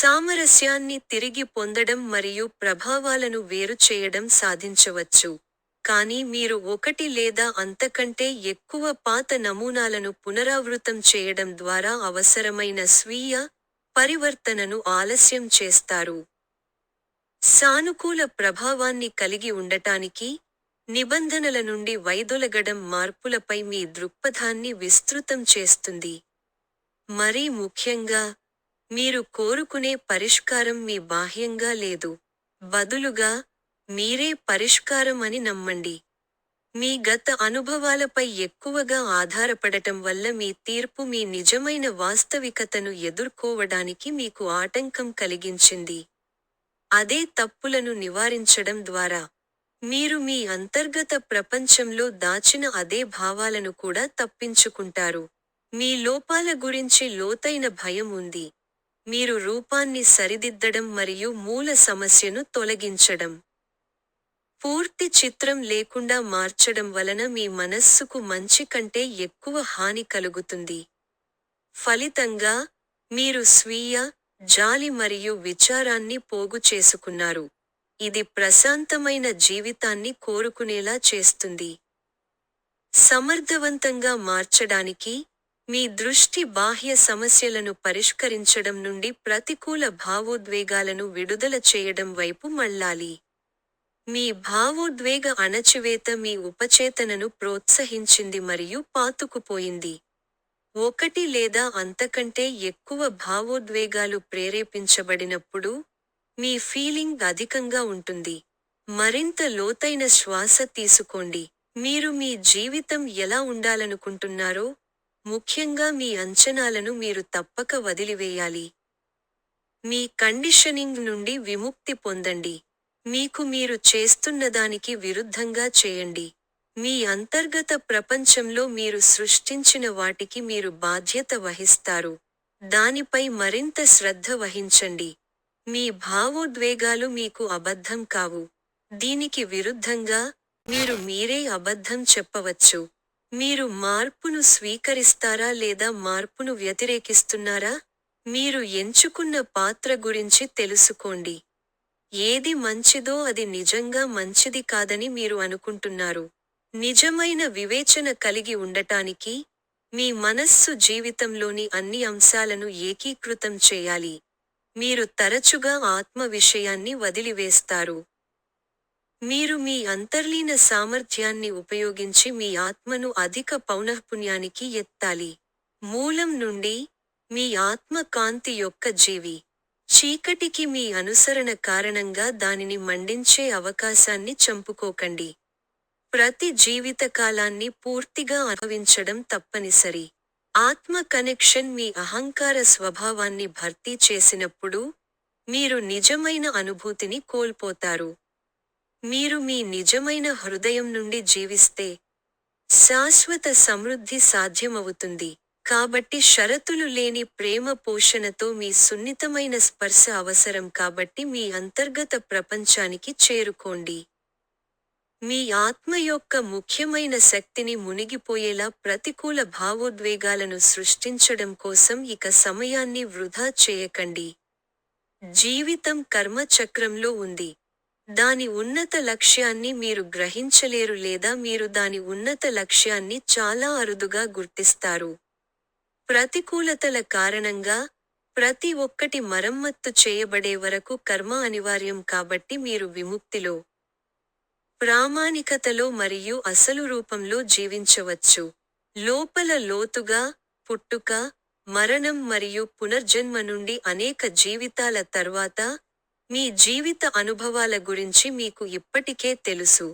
సామరస్యాన్ని తిరిగి పొందడం మరియు ప్రభావాలను వేరు చేయడం సాధించవచ్చు. కానీ మీరు ఒకటి లేదా అంతకంటే ఎక్కువ పాత నమూనాలను పునరావృతం చేయడం ద్వారా అవసరమైన స్వీయ పరివర్తనను ఆలస్యం చేస్తారు. సానుకూల ప్రభావాన్ని కలిగి ఉండటానికి, నిబంధనల నుండి వైదొలగడం మార్పులపై మీ దృక్పథాన్ని విస్తృతం చేస్తుంది. మరీ ముఖ్యంగా, మీరు కోరుకునే పరిష్కారం మీ బాహ్యంగా లేదు. బదులుగా, మీరే పరిష్కారం అని నమ్మండి. మీ గత అనుభవాలపై ఎక్కువగా ఆధారపడటం వల్ల మీ తీర్పు మీ నిజమైన వాస్తవికతను ఎదుర్కోవడానికి మీకు ఆటంకం కలిగించింది. అదే తప్పులను నివారించడం ద్వారా, మీరు మీ అంతర్గత ప్రపంచంలో దాచిన అదే భావాలను కూడా తప్పించుకుంటారు. మీ లోపాల గురించి లోతైన భయం ఉంది. మీరు రూపాన్ని సరిదిద్దడం మరియు మూల సమస్యను తొలగించడం. పూర్తి చిత్రం లేకుండా మార్చడం వలన మీ మనస్సుకు మంచి కంటే ఎక్కువ హాని కలుగుతుంది. ఫలితంగా, మీరు స్వీయ జాలి మరియు విచారాన్ని పోగు చేసుకున్నారు. ఇది ప్రశాంతమైన జీవితాన్ని కోరుకునేలా చేస్తుంది. సమర్థవంతంగా మార్చడానికి, మీ దృష్టి బాహ్య సమస్యలను పరిష్కరించడం నుండి ప్రతికూల భావోద్వేగాలను విడుదల చేయడం వైపు మళ్ళాలి. మీ భావోద్వేగ అణచివేత మీ ఉపచేతనను ప్రోత్సహించింది మరియు పాతుకుపోయింది. ఒకటి లేదా అంతకంటే ఎక్కువ భావోద్వేగాలు ప్రేరేపించబడినప్పుడు, మీ ఫీలింగ్ అధికంగా ఉంటుంది. మరింత లోతైన శ్వాస తీసుకోండి. మీరు మీ జీవితం ఎలా ఉండాలనుకుంటున్నారో, ముఖ్యంగా మీ అంచనాలను మీరు తప్పక వదిలివేయాలి. మీ కండిషనింగ్ నుండి విముక్తి పొందండి. మీకు మీరు చేస్తున్నదానికి విరుద్ధంగా చేయండి. మీ అంతర్గత ప్రపంచంలో మీరు సృష్టించిన వాటికి మీరు బాధ్యత వహిస్తారు. దానిపై మరింత శ్రద్ధ వహించండి. మీ భావోద్వేగాలు మీకు అబద్ధం కావు. దీనికి విరుద్ధంగా, మీరు మీరే అబద్ధం చెప్పవచ్చు. మీరు మార్పును స్వీకరిస్తారా లేదా మార్పును వ్యతిరేకిస్తున్నారా? మీరు ఎంచుకున్న పాత్ర గురించి తెలుసుకోండి. ఏది మంచిదో అది నిజంగా మంచిది కాదని మీరు అనుకుంటున్నారు. నిజమైన వివేచన కలిగి ఉండటానికి, మీ మనస్సు జీవితంలోని అన్ని అంశాలను ఏకీకృతం చేయాలి. మీరు తరచుగా ఆత్మ విషయాన్ని వదిలివేస్తారు. మీరు మీ అంతర్లీన సామర్థ్యాన్ని ఉపయోగించి మీ ఆత్మను అధిక పౌనఃపున్యానికి ఎత్తాలి. మూలం నుండి, మీ ఆత్మ కాంతి యొక్క జీవి. చీకటికి మీ అనుసరణ కారణంగా దానిని మండించే అవకాశాన్ని చంపుకోకండి. ప్రతి జీవితకాలాన్ని పూర్తిగా అనుభవించడం తప్పనిసరి. ఆత్మ కనెక్షన్ మీ అహంకార స్వభావాన్ని భర్తీ చేసినప్పుడు, మీరు నిజమైన అనుభూతిని కోల్పోతారు. మీరు మీ నిజమైన హృదయం నుండి జీవిస్తే, శాశ్వత సమృద్ధి సాధ్యమవుతుంది. కాబట్టి షరతులు లేని ప్రేమ పోషణతో మీ సున్నితమైన స్పర్శ అవసరం కాబట్టి మీ అంతర్గత ప్రపంచానికి చేరుకోండి. మీ ఆత్మ యొక్క ముఖ్యమైన శక్తిని మునిగిపోయేలా ప్రతికూల భావోద్వేగాలను సృష్టించడం కోసం ఇక సమయాన్ని వృధా చేయకండి. జీవితం కర్మ చక్రంలో ఉంది. దాని ఉన్నత లక్ష్యాన్ని మీరు గ్రహించలేరు లేదా మీరు దాని ఉన్నత లక్ష్యాన్ని చాలా అరుదుగా గుర్తిస్తారు. ప్రతికూలతల కారణంగా, ప్రతి ఒక్కటి మరమ్మత్తు చేయబడే వరకు కర్మ అనివార్యం కాబట్టి మీరు విముక్తిలో, ప్రామాణికతలో మరియు అసలు రూపంలో జీవించవచ్చు. లోపల లోతుగా, పుట్టుక, మరణం మరియు పునర్జన్మ నుండి అనేక జీవితాల తర్వాత, మీ జీవిత అనుభవాల గురించి మీకు ఇప్పటికే తెలుసు.